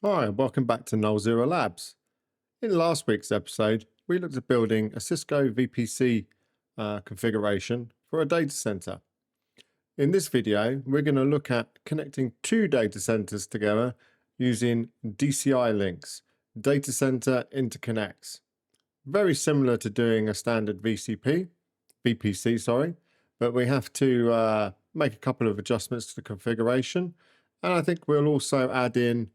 Hi, welcome back to Null Zero Labs. In last week's episode, we looked at building a Cisco vPC configuration for a data center. In this video, we're going to look at connecting two data centers together using DCI links, Data Center Interconnects. Very similar to doing a standard vPC, sorry, but we have to make a couple of adjustments to the configuration. And I think we'll also add in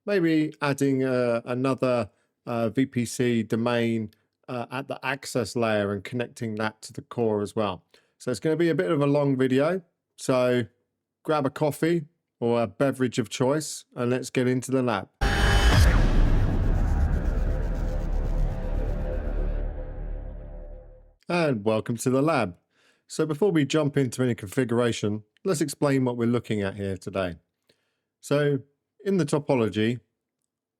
maybe adding another vPC domain at the access layer and connecting that to the core as well. So it's going to be a bit of a long video. So grab a coffee or a beverage of choice and let's get into the lab. And welcome to the lab. So before we jump into any configuration, let's explain what we're looking at here today. So in the topology,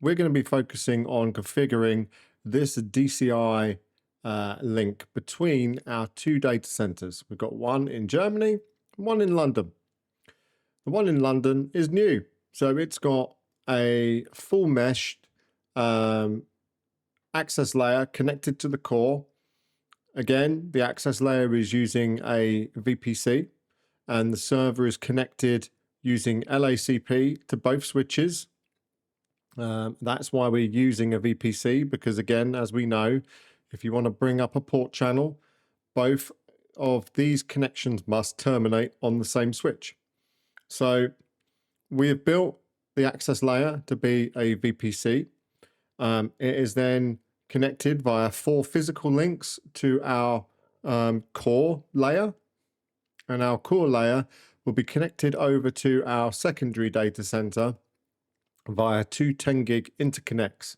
we're going to be focusing on configuring this DCI link between our two data centers. We've got one in Germany, one in London. The one in London is new, so it's got a full meshed access layer connected to the core. Again, the access layer is using a vPC, and the server is connected using LACP to both switches. That's why we're using a vPC, because again, as we know, if you want to bring up a port channel, both of these connections must terminate on the same switch. So we have built the access layer to be a vPC. It is then connected via 4 physical links to our core layer, and our core layer will be connected over to our secondary data center via 2 10 gig interconnects.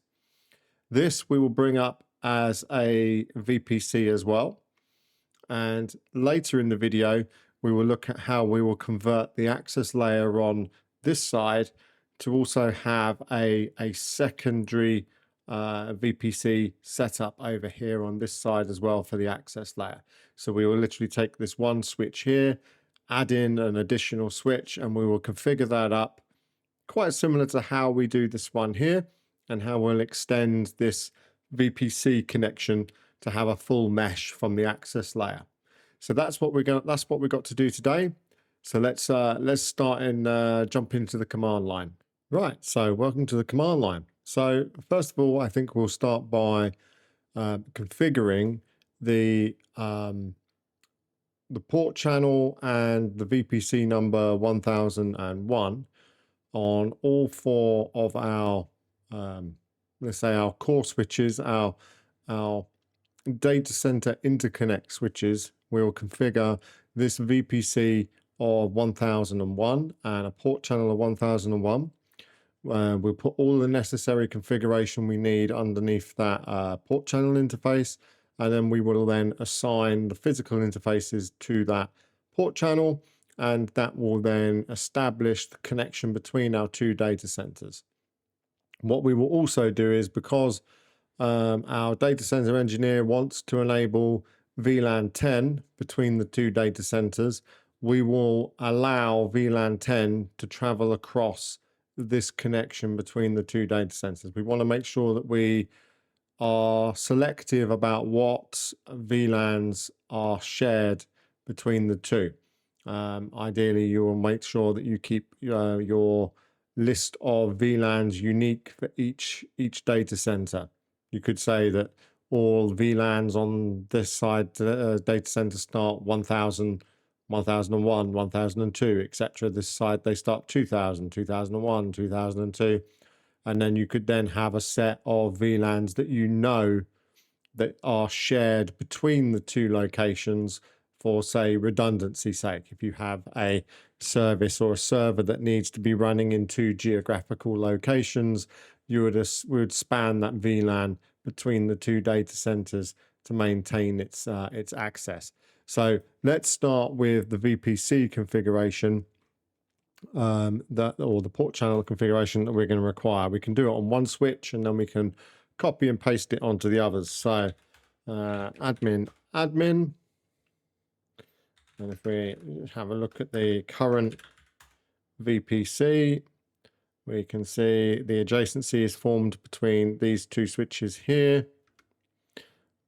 This we will bring up as a vPC as well. And later in the video, we will look at how we will convert the access layer on this side to also have a secondary vPC setup over here on this side as well for the access layer. So we will literally take this one switch here, add in an additional switch, and we will configure that up quite similar to how we do this one here, and how we'll extend this vPC connection to have a full mesh from the access layer. So that's what we've got to do today. So let's start and jump into the command line. Right, so welcome to the command line. So first of all, I think we'll start by configuring the port channel and the vPC number 1001 on all 4 of our, let's say, our core switches, our data center interconnect switches. We will configure this vPC of 1001 and a port channel of 1001. We'll put all the necessary configuration we need underneath that port channel interface, and then we will then assign the physical interfaces to that port channel, and that will then establish the connection between our 2 data centers. What we will also do is, because our data center engineer wants to enable VLAN 10 between the 2 data centers, we will allow VLAN 10 to travel across this connection between the 2 data centers. We want to make sure that we are selective about what VLANs are shared between the 2. Ideally, you will make sure that you keep your list of VLANs unique for each data center. You could say that all VLANs on this side data center start 1000, 1001, 1002, etc. This side they start 2000, 2001, 2002, and then you could then have a set of VLANs that you know that are shared between the 2 locations for, say, redundancy sake. If you have a service or a server that needs to be running in 2 geographical locations, you would span that VLAN between the 2 data centers to maintain its access. So let's start with the vPC configuration, or the port channel configuration that we're going to require. We can do it on one switch, and then we can copy and paste it onto the others. So admin, and if we have a look at the current vPC, we can see the adjacency is formed between these two switches here.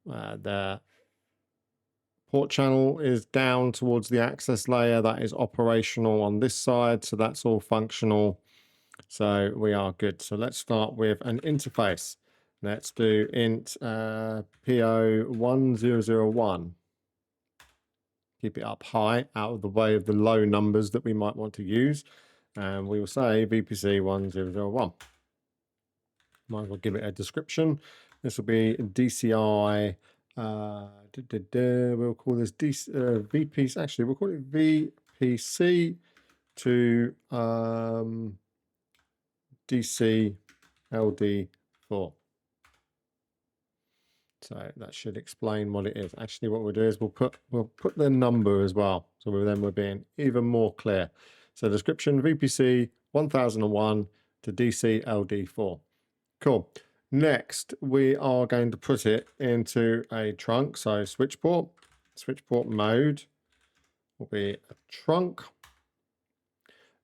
The port channel is down towards the access layer. That is operational on this side, so that's all functional. So we are good. So let's start with an interface. Let's do int PO1001. Keep it up high, out of the way of the low numbers that we might want to use. And we will say vPC 1001. Might as well give it a description. This will be DCI. We'll call this vPC. Actually, we'll call it vPC to DC LD4. So that should explain what it is. Actually, what we'll do is we'll put the number as well. So we're being even more clear. So description vPC 1001 to DC LD4. Cool. Next, we are going to put it into a trunk. So switch port mode will be a trunk.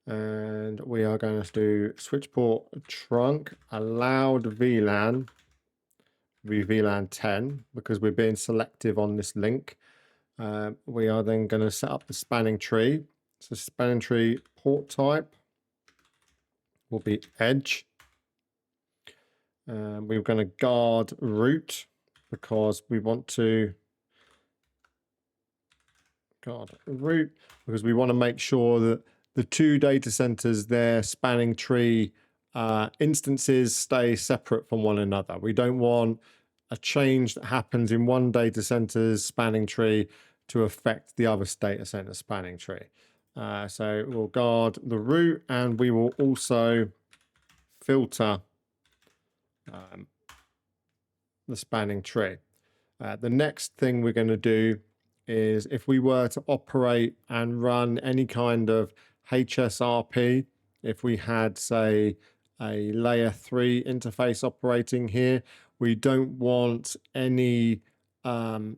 And we are going to do switch port trunk allowed VLAN, VLAN 10, because we're being selective on this link. We are then going to set up the spanning tree. So spanning tree port type will be edge. We're going to guard root because we want to guard root because we want to make sure that the two data centers, their spanning tree instances stay separate from one another. We don't want a change that happens in one data center's spanning tree to affect the other data center spanning tree. So we'll guard the root, and we will also filter the spanning tree. The next thing we're going to do is if we were to operate and run any kind of HSRP, if we had, say, a layer 3 interface operating here, we don't want any HSRP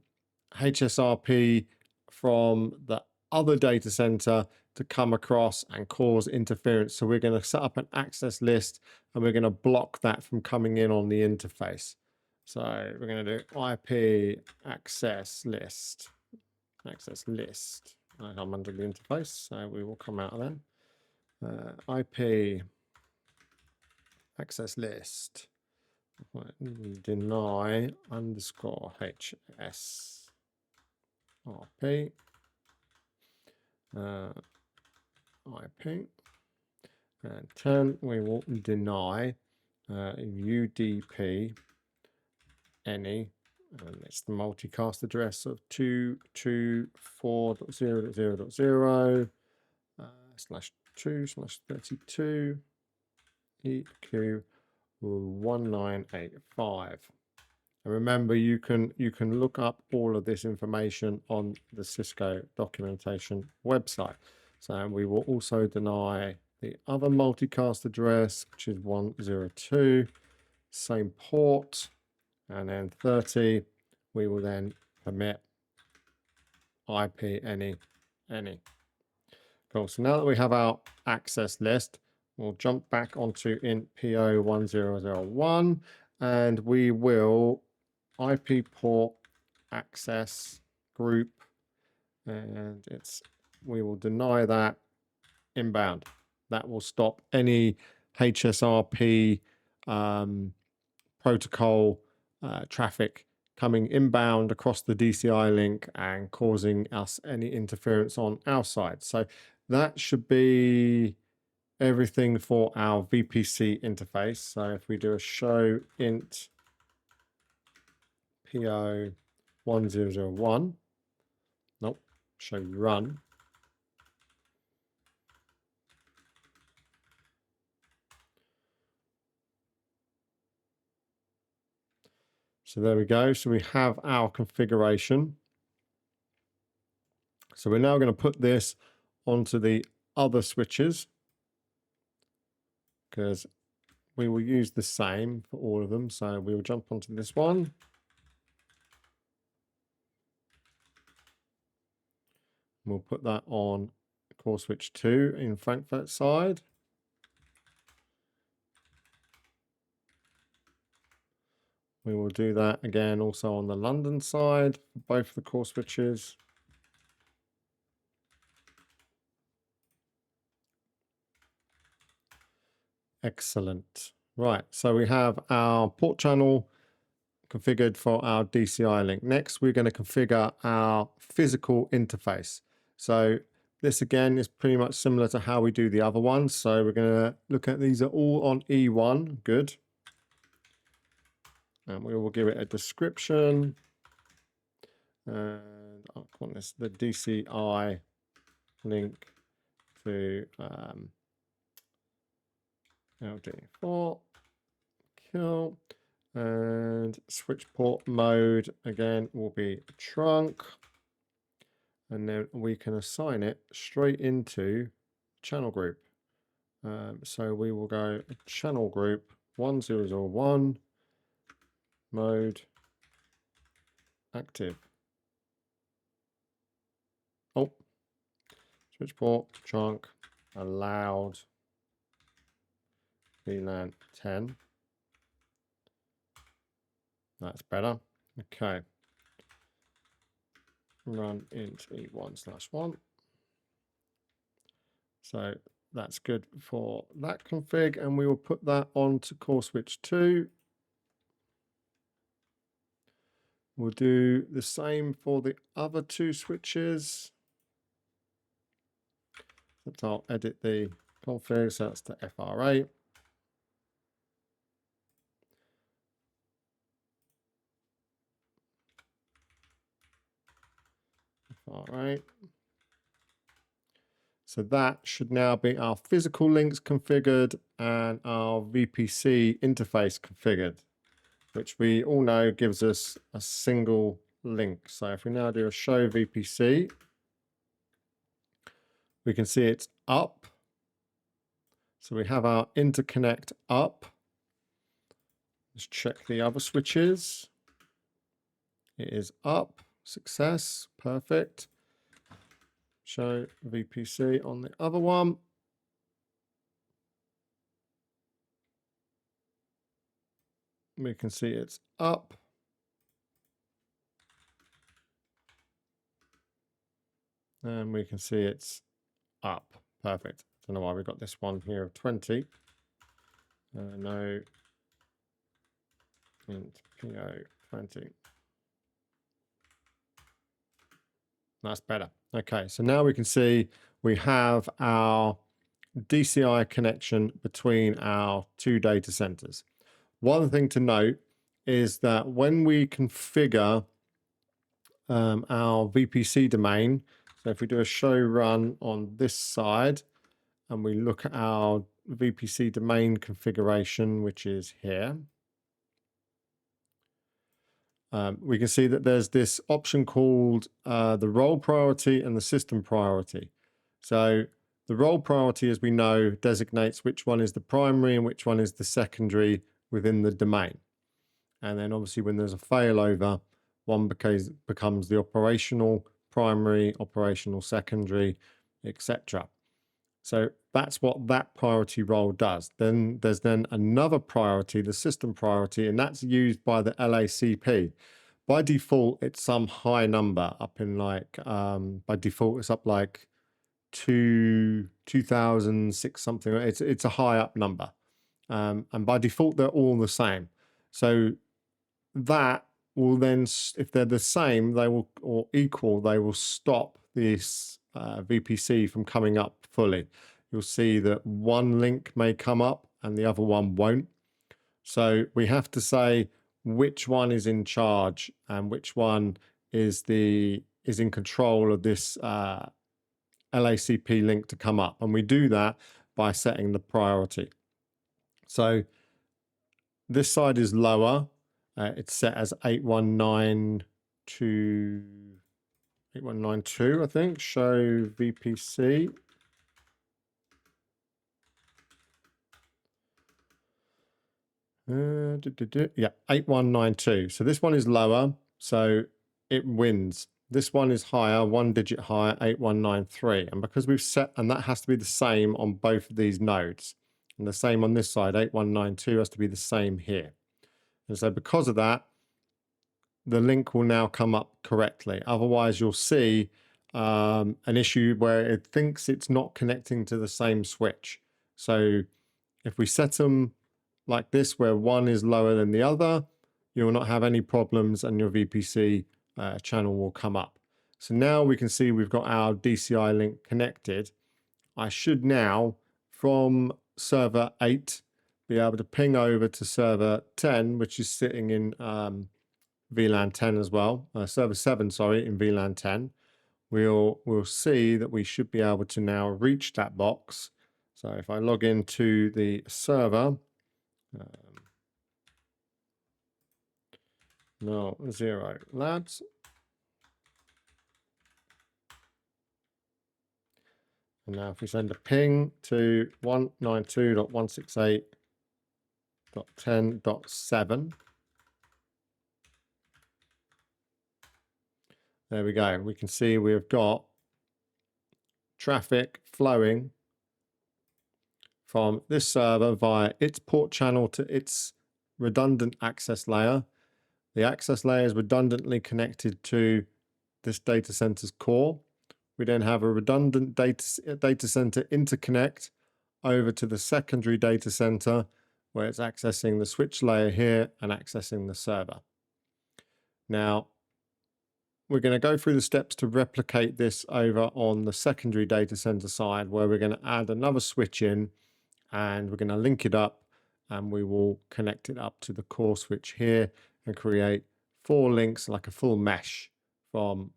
from the other data center to come across and cause interference. So we're going to set up an access list, and we're going to block that from coming in on the interface. So we're going to do IP access list. I'm under the interface, so we will come out of them. IP access list deny underscore HS RP IP, and 10 we will deny UDP any, and it's the multicast address of 224.0.0.0 /2/32 EQ 1985. And remember, you can look up all of this information on the Cisco documentation website. So we will also deny the other multicast address, which is 102, same port, and then 30. We will then permit IP any. Cool. So now that we have our access list, we'll jump back onto int PO1001, and we will IP port access group, and we will deny that inbound. That will stop any HSRP protocol traffic coming inbound across the DCI link and causing us any interference on our side. So that should be everything for our vPC interface. So if we do a show int PO1001, nope, show run. So there we go. So we have our configuration. So we're now going to put this onto the other switches, because we will use the same for all of them. So we will jump onto this one. We'll put that on core switch 2 in Frankfurt side. We will do that again also on the London side for both the core switches. Excellent. Right, so we have our port channel configured for our DCI link. Next, we're going to configure our physical interface. So this again is pretty much similar to how we do the other ones. So we're going to look at these are all on E1. Good. And we will give it a description. And I'll call this the DCI link to LD4. Cool. And switch port mode again will be trunk. And then we can assign it straight into channel group. So we will go channel group 1001 mode active. Oh, switch port trunk allowed VLAN 10. That's better. Okay. Run int E1/1. So that's good for that config, and we will put that onto core switch 2. We'll do the same for the other 2 switches. So I'll edit the config, so that's the FR8. FR8. So that should now be our physical links configured and our vPC interface configured, which we all know gives us a single link. So if we now do a show VPC, we can see it's up. So we have our interconnect up. Let's check the other switches. It is up. Success. Perfect. Show VPC on the other one. We can see it's up. And we can see it's up. Perfect. Don't know why we got this one here of 20. No int PO 20. That's better. Okay, so now we can see we have our DCI connection between our 2 data centers. One thing to note is that when we configure our VPC domain, so if we do a show run on this side and we look at our VPC domain configuration, which is here, we can see that there's this option called the role priority and the system priority. So the role priority, as we know, designates which one is the primary and which one is the secondary within the domain. And then obviously when there's a failover, one becomes the operational primary, operational secondary, etc. So that's what that priority role does. Then there's another priority, the system priority, and that's used by the LACP. By default, it's some high number up in like, by default, it's up like 2006 something. It's a high up number. And by default, they're all the same. So that will then, if they're the same, they will, or equal, they will stop this VPC from coming up fully. You'll see that one link may come up and the other one won't. So we have to say which one is in charge and which one is in control of this LACP link to come up. And we do that by setting the priority. So this side is lower. It's set as 8192, I think. Show VPC. Yeah, 8192. So this one is lower, so it wins. This one is higher, 1 digit higher, 8193. And because we've set, and that has to be the same on both of these nodes. And the same on this side, 8192 has to be the same here. And so because of that, the link will now come up correctly. Otherwise, you'll see an issue where it thinks it's not connecting to the same switch. So if we set them like this, where one is lower than the other, you will not have any problems and your VPC channel will come up. So now we can see we've got our DCI link connected. I should now, from server 8, be able to ping over to server 10, which is sitting in VLAN 10 as well, server 7, sorry, in VLAN 10. We'll see that we should be able to now reach that box. So if I log into the server, no, 0 labs. And now if we send a ping to 192.168.10.7, there we go. We can see we've got traffic flowing from this server via its port channel to its redundant access layer. The access layer is redundantly connected to this data center's core. We then have a redundant data center interconnect over to the secondary data center, where it's accessing the switch layer here and accessing the server. Now, we're going to go through the steps to replicate this over on the secondary data center side, where we're going to add another switch in and we're going to link it up, and we will connect it up to the core switch here and create 4 links like a full mesh from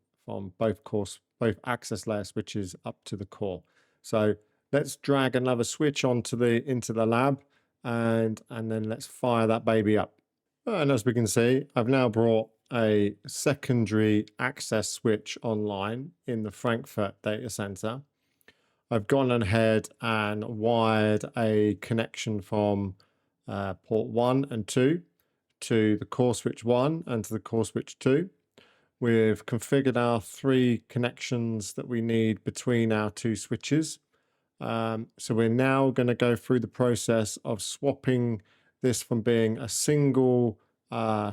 both access layer switches up to the core. So let's drag another switch into the lab and then let's fire that baby up. And as we can see, I've now brought a secondary access switch online in the Frankfurt data center. I've gone ahead and wired a connection from port 1 and 2 to the core switch 1 and to the core switch 2. We've configured our 3 connections that we need between our 2 switches. So we're now going to go through the process of swapping this from being a single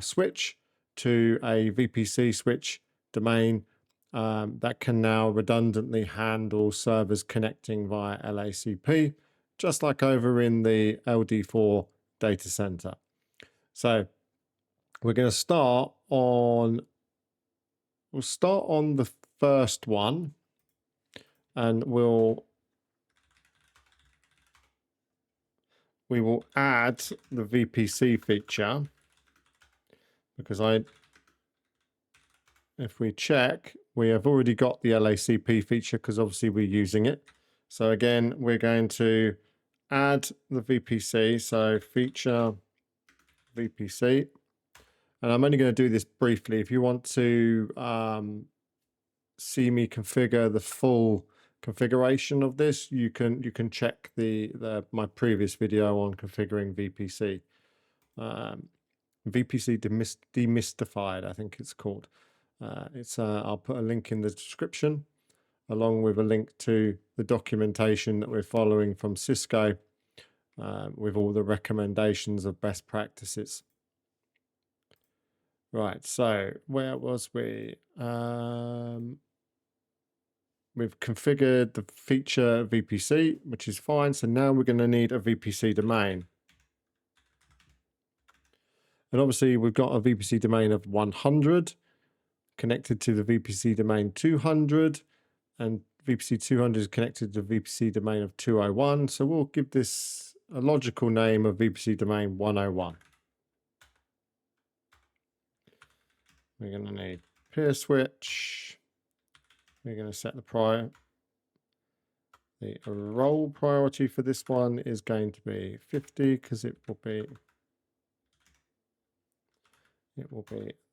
switch to a VPC switch domain that can now redundantly handle servers connecting via LACP, just like over in the LD4 data center. So we're going to start on, we'll start on the first one, and we will add the VPC feature, because if we check, we have already got the LACP feature because obviously we're using it. So again, we're going to add the VPC, so feature VPC. And I'm only going to do this briefly. If you want to see me configure the full configuration of this, you can check my previous video on configuring VPC. VPC demystified, I think it's called. I'll put a link in the description, along with a link to the documentation that we're following from Cisco, with all the recommendations of best practices. Right, so where was we? We've configured the feature VPC, which is fine. So now we're going to need a VPC domain. And obviously we've got a VPC domain of 100 connected to the VPC domain 200, and VPC 200 is connected to the VPC domain of 201. So we'll give this a logical name of VPC domain 101. We're going to need peer switch. We're going to set the role priority for this one is going to be 50, because it will be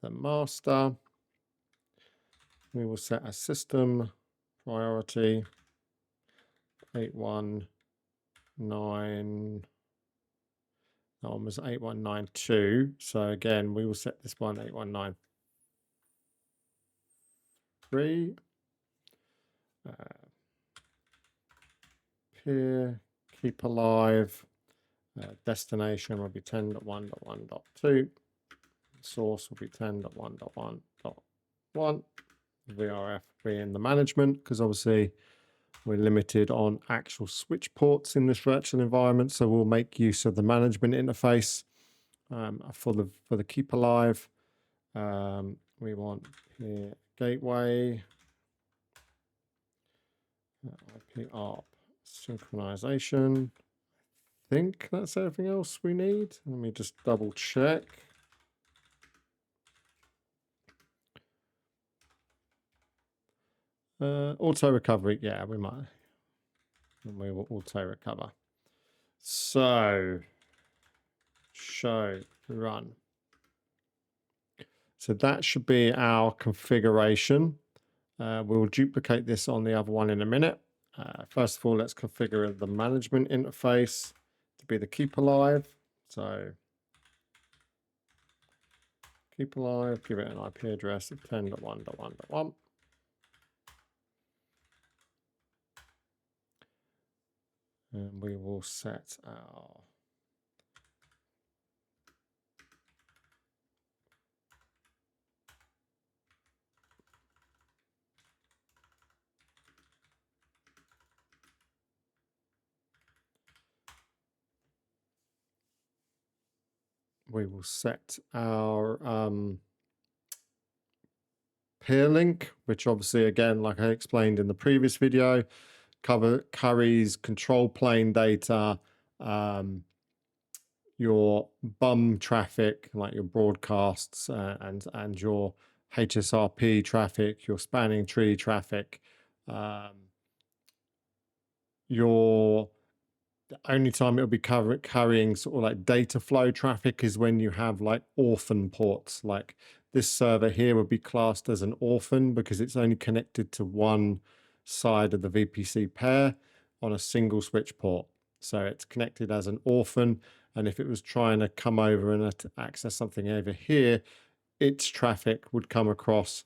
the master. We will set a system priority 819. That one was 8192. So again, we will set this one 8193. Peer, keep alive. Destination will be 10.1.1.2. source will be 10.1.1.1. VRF being the management, because obviously we're limited on actual switch ports in this virtual environment. So we'll make use of the management interface for the keep alive. We want here gateway, IP ARP synchronization. I think that's everything else we need. Let me just double check. Auto recovery, yeah, we might. And we will auto recover. So show run. So that should be our configuration. We'll duplicate this on the other one in a minute. First of all, let's configure the management interface to be the keep alive. So keep alive, give it an IP address of 10.1.1.1. And we will set our peer link, which obviously, again, like I explained in the previous video, carries control plane data, your bum traffic, like your broadcasts, and your HSRP traffic, your spanning tree traffic. The only time it'll be carrying sort of like data flow traffic is when you have like orphan ports. Like this server here would be classed as an orphan because it's only connected to one side of the VPC pair on a single switch port. So it's connected as an orphan. And if it was trying to come over and access something over here, its traffic would come across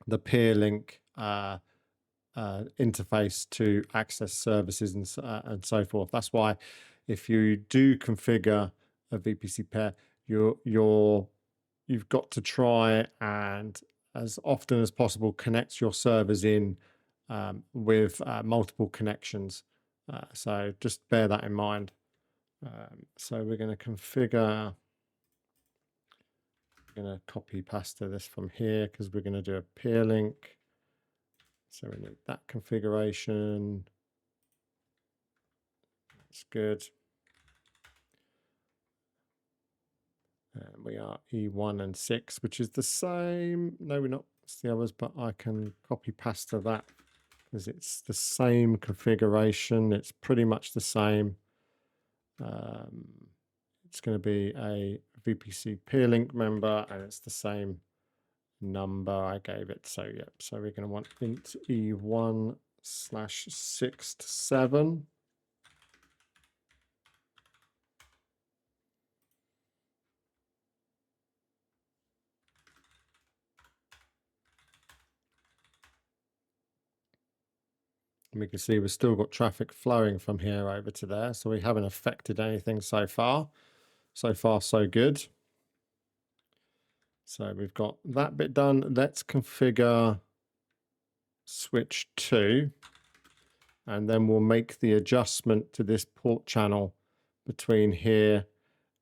the peer link interface to access services and so forth. That's why if you do configure a VPC pair, you've got to try and as often as possible connect your servers in with multiple connections. So just bear that in mind. So we're going to configure. We're going to copy paste this from here because we're going to do a peer link. So we need that configuration. That's good. And we are E1 and 6, which is the same. No, we're not. It's the others, but I can copy paste to that because it's the same configuration. It's pretty much the same. It's going to be a VPC peer link member, and it's the same number I gave it. So yeah, so we're going to want int E1/6 to 7. And we can see we've still got traffic flowing from here over to there. So we haven't affected anything so far. So far, so good. So we've got that bit done. Let's configure switch 2. And then we'll make the adjustment to this port channel between here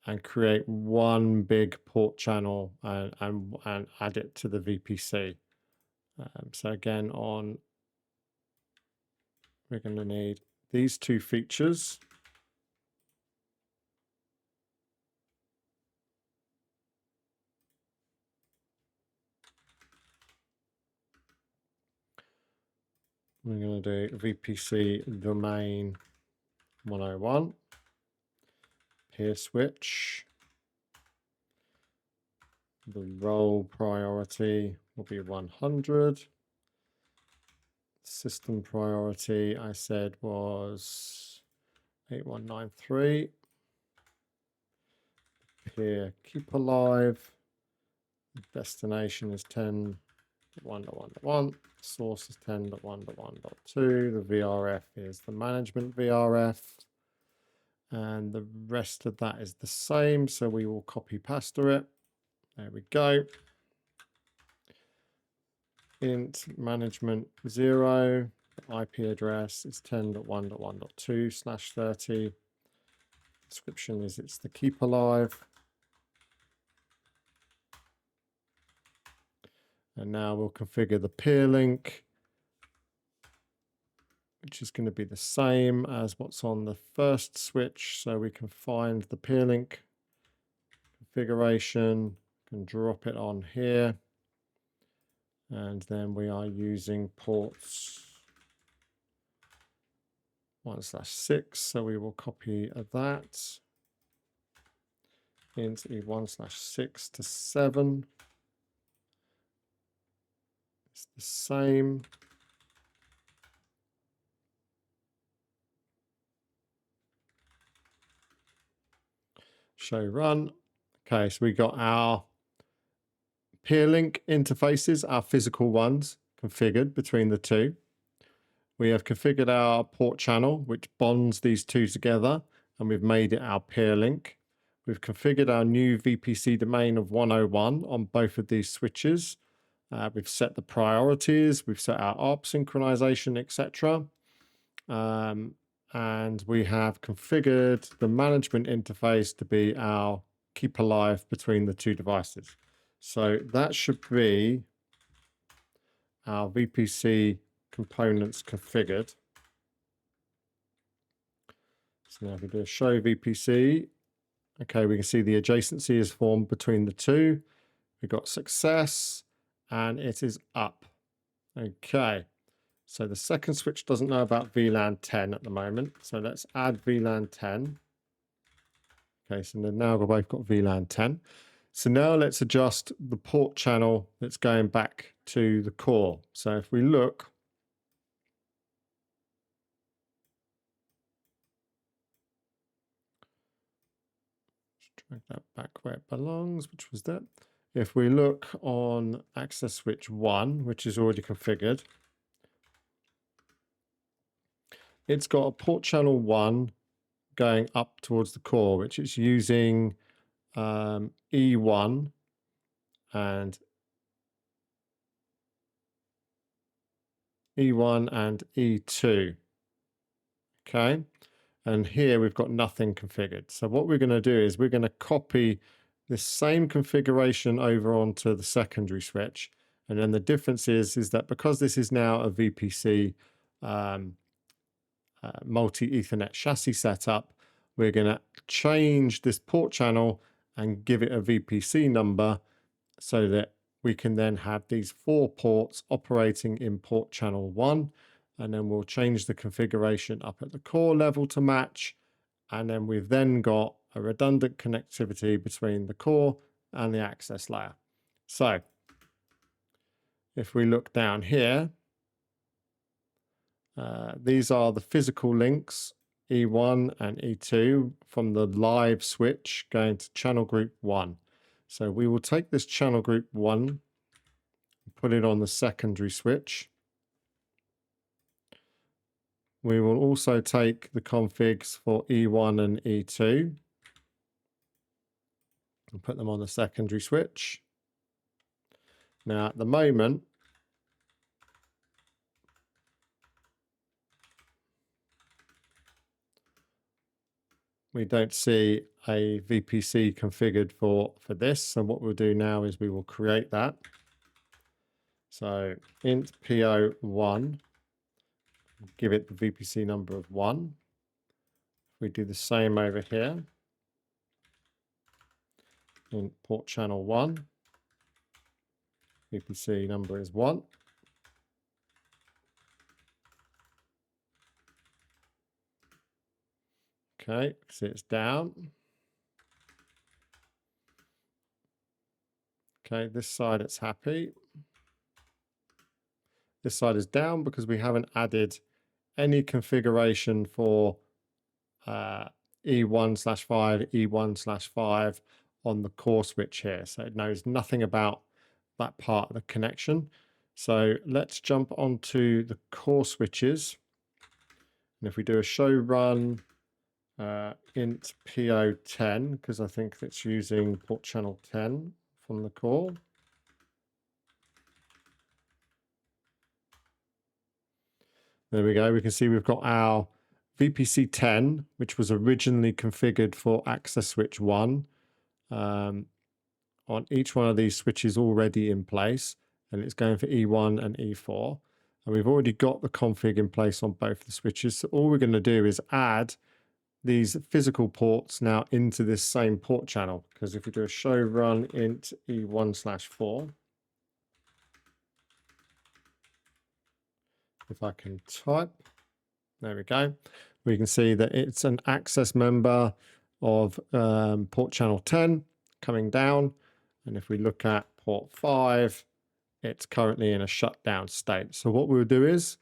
and create one big port channel and add it to the VPC. So again, we're going to need these two features. We're going to do VPC domain 101, peer switch. The role priority will be 100. System priority, I said, was 8193. Peer keep alive. Destination is 10.1.1.1. Source is 10.1.1.2. The VRF is the management VRF. And the rest of that is the same. So we will copy paste it. There we go. Int management 0, IP address is 10.1.1.2/30. Description is it's the keep alive. And now we'll configure the peer link, which is going to be the same as what's on the first switch. So we can find the peer link configuration, can drop it on here. And then we are using ports 1/6. So we will copy that into E1/6 to 7. It's the same. Show run. Okay, so we got our peer link interfaces, our physical ones, configured between the two. We have configured our port channel, which bonds these two together, and we've made it our peer link. We've configured our new VPC domain of 101 on both of these switches. We've set the priorities, we've set our ARP synchronization, etc. And we have configured the management interface to be our keep alive between the two devices. So that should be our VPC components configured. So now if we do a show VPC, okay, we can see the adjacency is formed between the two. We've got success and it is up. Okay, so the second switch doesn't know about VLAN 10 at the moment. So let's add VLAN 10. Okay, so now we've both got VLAN 10. So now let's adjust the port channel that's going back to the core. So if we look, drag that back where it belongs, which was that. If we look on access switch 1, which is already configured, it's got a port channel 1 going up towards the core, which is using E1 and E2. Okay. And here we've got nothing configured. So what we're going to do is we're going to copy this same configuration over onto the secondary switch. And then the difference is that because this is now a VPC multi-Ethernet chassis setup, we're going to change this port channel and give it a VPC number so that we can then have these 4 ports operating in port channel 1. And then we'll change the configuration up at the core level to match. And then we've then got a redundant connectivity between the core and the access layer. So if we look down here, these are the physical links, E1 and E2 from the live switch going to channel group 1. So we will take this channel group 1 and put it on the secondary switch. We will also take the configs for E1 and E2 and put them on the secondary switch. Now at the moment, we don't see a VPC configured for this. So what we'll do now is we will create that. So int PO1, give it the VPC number of 1. We do the same over here. In port channel 1, VPC number is 1. Okay, see it's down. Okay, this side it's happy. This side is down because we haven't added any configuration for E1/5, E1/5 on the core switch here. So it knows nothing about that part of the connection. So let's jump onto the core switches. And if we do a show run int PO10, because I think it's using port channel 10 from the core. There we go. We can see we've got our vPC 10, which was originally configured for access switch 1, on each one of these switches already in place, and it's going for E1 and E4. And we've already got the config in place on both the switches. So all we're going to do is add these physical ports now into this same port channel, because if we do a show run int E1/4, if I can type, there we go. We can see that it's an access member of port channel 10 coming down. And if we look at port 5, it's currently in a shutdown state. So what we'll do is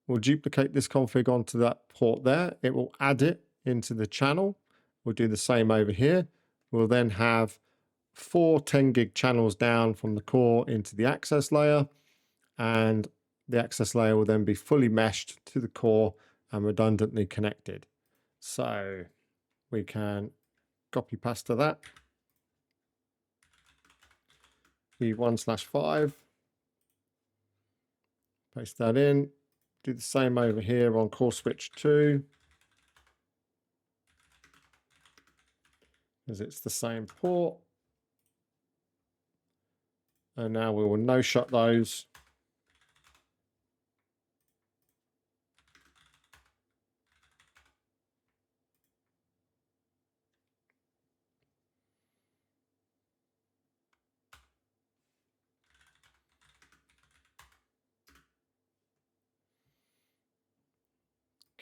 we'll duplicate this config onto that port there. It will add it into the channel. We'll do the same over here. We'll then have 4 10 gig channels down from the core into the access layer, and the access layer will then be fully meshed to the core and redundantly connected. So we can copy paste to that. E1/5. Paste that in. Do the same over here on core switch 2. As it's the same port. And now we will no shut those.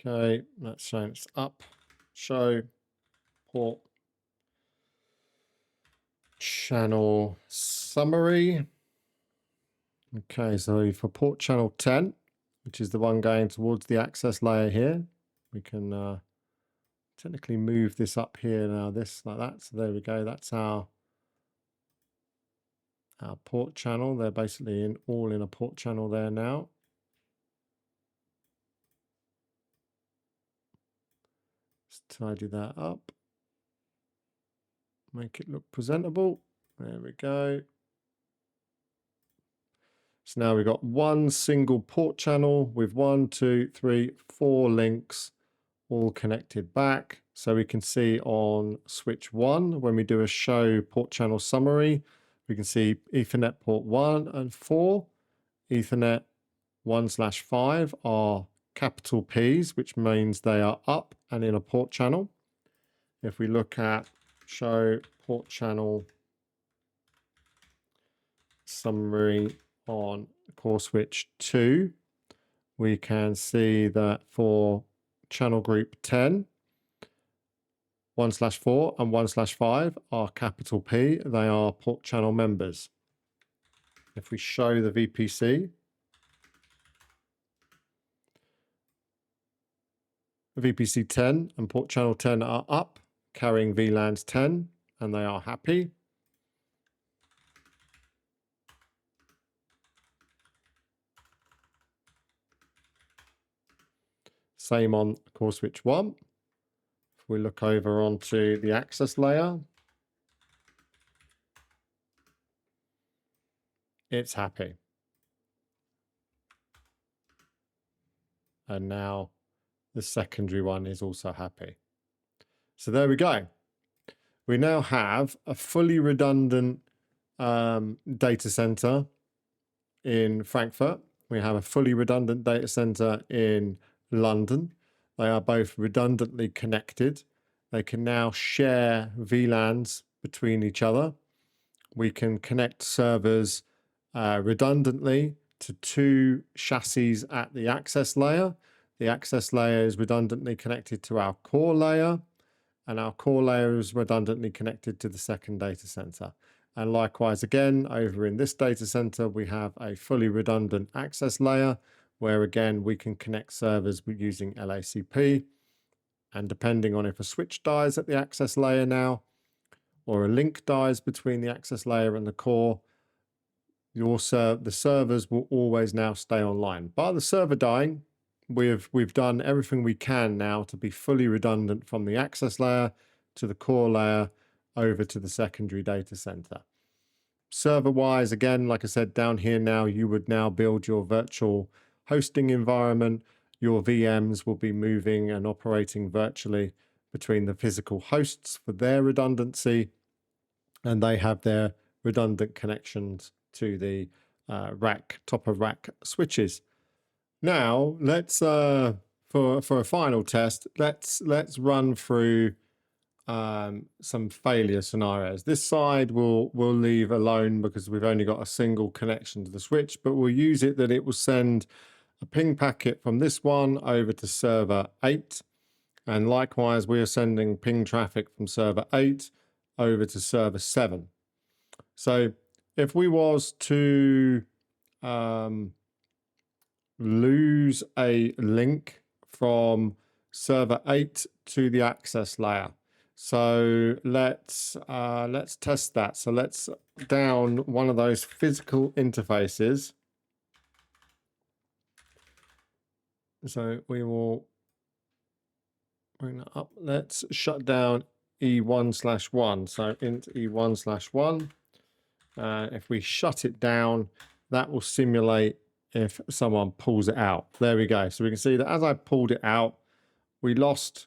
Okay, that's showing it's up. Show port channel summary. Okay, so for port channel 10, which is the one going towards the access layer here, we can technically move this up here now, this like that. So there we go. That's our port channel. They're basically all in a port channel there now. Let's tidy that up. Make it look presentable. There we go. So now we've got one single port channel with 1, 2, 3, 4 links all connected back. So we can see on switch 1, when we do a show port channel summary, we can see Ethernet port 1 and 4, Ethernet 1/5 are capital P's, which means they are up and in a port channel. If we look at show port channel summary on core switch 2, we can see that for channel group 10, 1/4 and 1/5 are capital P. They are port channel members. If we show the VPC, VPC 10 and port channel 10 are up, carrying VLANs 10, and they are happy. Same on core switch 1. If we look over onto the access layer, it's happy. And now the secondary one is also happy. So there we go. We now have a fully redundant data center in Frankfurt. We have a fully redundant data center in London. They are both redundantly connected. They can now share VLANs between each other. We can connect servers redundantly to 2 chassis at the access layer. The access layer is redundantly connected to our core layer, and our core layer is redundantly connected to the second data center. And likewise, again, over in this data center, we have a fully redundant access layer where, again, we can connect servers using LACP. And depending on if a switch dies at the access layer now, or a link dies between the access layer and the core, the servers will always now stay online. By the server dying, we've done everything we can now to be fully redundant from the access layer to the core layer over to the secondary data center. Server-wise, again, like I said, down here now, you would now build your virtual hosting environment. Your VMs will be moving and operating virtually between the physical hosts for their redundancy, and they have their redundant connections to the top of rack switches. Now, let's for a final test, let's run through some failure scenarios. This side we'll leave alone because we've only got a single connection to the switch, but we'll use it that it will send a ping packet from this one over to server 8, and likewise we are sending ping traffic from server 8 over to server 7. So if we was to lose a link from server 8 to the access layer, so let's test that. So let's down one of those physical interfaces. So we will bring that up. Let's shut down E1/1. So int E1/1. If we shut it down, that will simulate if someone pulls it out. There we go. So we can see that as I pulled it out, we lost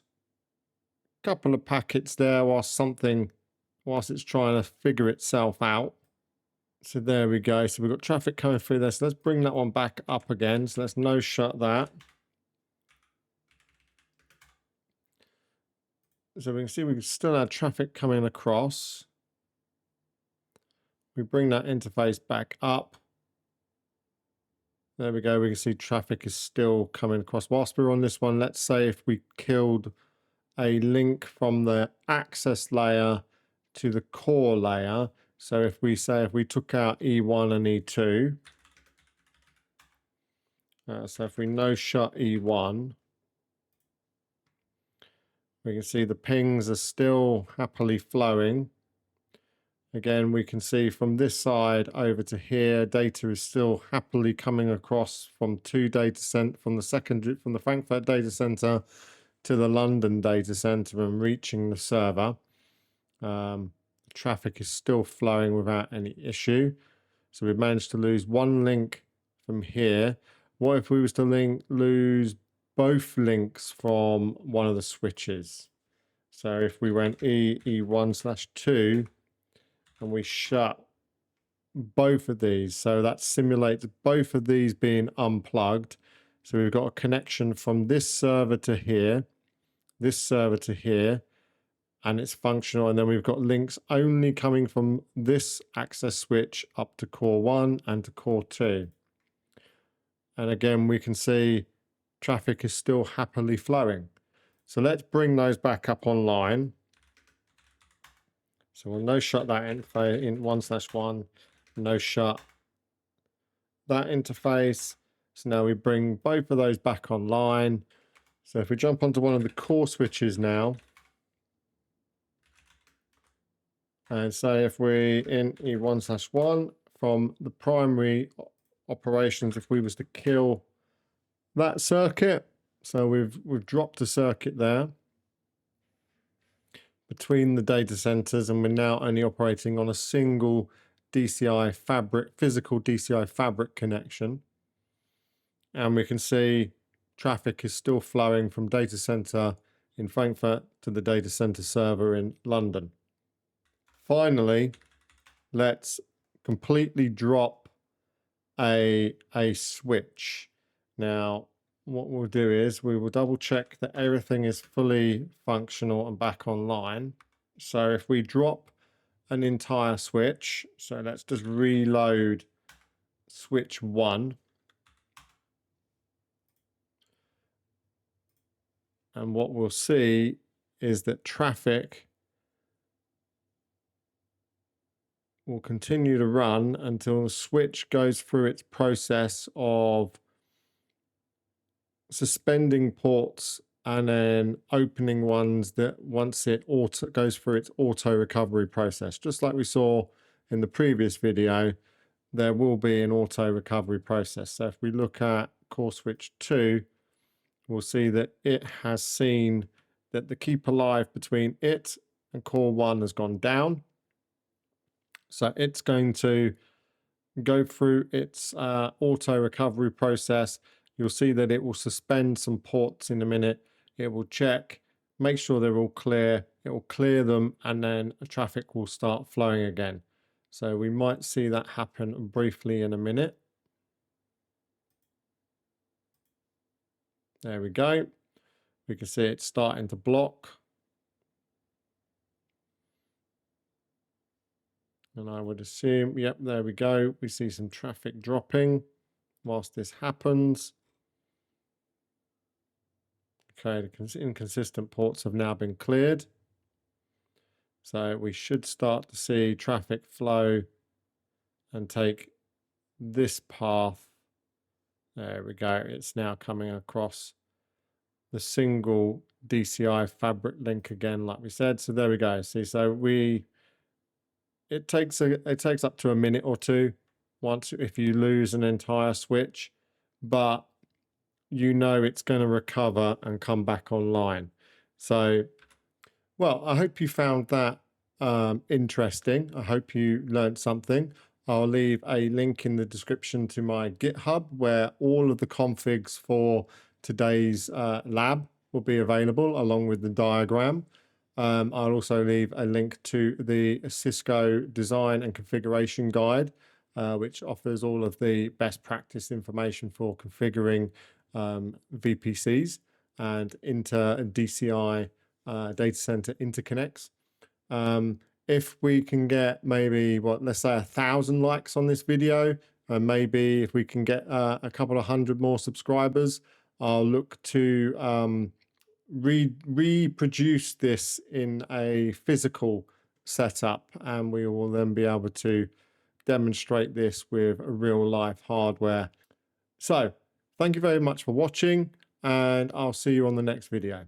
a couple of packets there whilst it's trying to figure itself out. So there we go. So we've got traffic coming through there. So let's bring that one back up again. So let's no shut that. So we can see we still have traffic coming across. We bring that interface back up. There we go. We can see traffic is still coming across. Whilst we're on this one, let's say if we killed a link from the access layer to the core layer. So if we took out E1 and E2, so if we no shut E1, we can see the pings are still happily flowing. Again, we can see from this side over to here, data is still happily coming across from from the Frankfurt data center to the London data center and reaching the server. Traffic is still flowing without any issue. So we've managed to lose one link from here. What if we was to lose both links from one of the switches? So if we went E1/2 and we shut both of these, so that simulates both of these being unplugged. So we've got a connection from this server to here, this server to here, and it's functional. And then we've got links only coming from this access switch up to core 1 and to core 2. And again, we can see traffic is still happily flowing. So let's bring those back up online. So we'll no shut that interface in 1/1, no shut that interface. So now we bring both of those back online. So if we jump onto one of the core switches now, and say if we in E1/1 from the primary operations, if we was to kill that circuit, so we've dropped a circuit there between the data centers, and we're now only operating on a single physical DCI fabric connection. And we can see traffic is still flowing from data center in Frankfurt to the data center server in London. Finally, let's completely drop a switch. Now, what we'll do is we will double check that everything is fully functional and back online. So if we drop an entire switch, so let's just reload switch 1. And what we'll see is that traffic will continue to run until the switch goes through its process of suspending ports and then opening ones that once it goes through its auto recovery process. Just like we saw in the previous video, there will be an auto recovery process. So if we look at core switch 2, we'll see that it has seen that the keep alive between it and core 1 has gone down. So it's going to go through its auto recovery process. You'll see that it will suspend some ports in a minute. It will check, make sure they're all clear. It will clear them, and then traffic will start flowing again. So we might see that happen briefly in a minute. There we go. We can see it starting to block. And I would assume, yep, there we go. We see some traffic dropping whilst this happens. Okay, the inconsistent ports have now been cleared. So we should start to see traffic flow and take this path. There we go. It's now coming across the single DCI fabric link again, like we said. So there we go. See, so it takes up to a minute or two once if you lose an entire switch, but you know it's going to recover and come back online. So, well, I hope you found that interesting. I hope you learned something. I'll leave a link in the description to my GitHub where all of the configs for today's lab will be available along with the diagram. I'll also leave a link to the Cisco design and configuration guide, which offers all of the best practice information for configuring VPCs and DCI data center interconnects. If we can get maybe, let's say 1,000 likes on this video, and maybe if we can get a couple of hundred more subscribers, I'll look to reproduce this in a physical setup, and we will then be able to demonstrate this with real life hardware. So thank you very much for watching, and I'll see you on the next video.